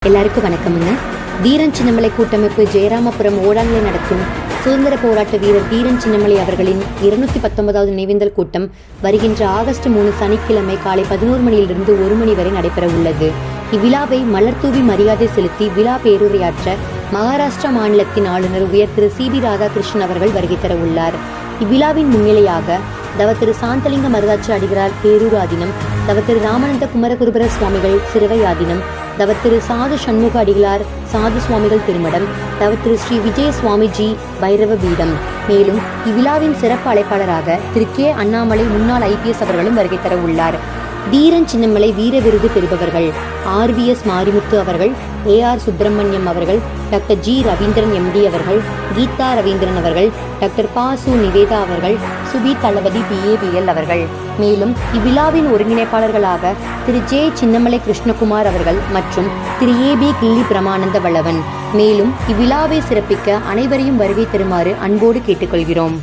எல்லாருக்கும் வணக்கமுங்க. தீரன் சின்னமலை கூட்டமைப்பு ஜெயராமபுரம் ஓடாங்கில் நடத்தும் சுதந்திர போராட்ட வீரர் தீரன் சின்னமலை அவர்களின் 219வது நினைவேந்தல் கூட்டம் வருகின்ற ஆகஸ்ட் 3 சனிக்கிழமை காலை 11 மணியிலிருந்து 1 மணி வரை நடைபெற உள்ளது. இவ்விழாவை மலர்தூவி மரியாதை செலுத்தி விழா பேருரையாற்ற மகாராஷ்டிரா மாநிலத்தின் ஆளுநர் உயர் திரு சி.பி. ராதாகிருஷ்ணன் அவர்கள் வருகை தர உள்ளார். இவ்விழாவின் முன்னிலையாக தவ திரு சாந்தலிங்க மருதாச்சி அடிகளார் பேரூர் ஆதீனம், தவ திரு ராமானந்த குமரகுருபர சுவாமிகள் சிறுவை ஆதீனம், தவ திரு சாது சண்முக அடிகளார் சாது சுவாமிகள் திருமடம், தவ திரு ஸ்ரீ விஜய சுவாமிஜி பைரவ பீடம். மேலும் இவ்விழாவின் சிறப்பு அழைப்பாளராக திரு கே. அண்ணாமலை முன்னாள் IPS அவர்களும் வருகை தர உள்ளார். தீரன் சின்னமலை வீர விருது பெறுபவர்கள் RVS மாரிமுத்து அவர்கள், AR சுப்பிரமணியம் அவர்கள், டாக்டர் G. ரவீந்திரன் MD அவர்கள், கீதா ரவீந்திரன் அவர்கள், டாக்டர் பாசு நிவேதா அவர்கள், சுபி தளபதி BABL அவர்கள். மேலும் இவ்விழாவின் ஒருங்கிணைப்பாளர்களாக திரு J. சின்னமலை கிருஷ்ணகுமார் அவர்கள் மற்றும் திரு AB கிள்ளி பிரமானந்த வளவன். மேலும் இவ்விழாவை சிறப்பிக்க அனைவரையும் வருகை தருமாறு அன்போடு கேட்டுக்கொள்கிறோம்.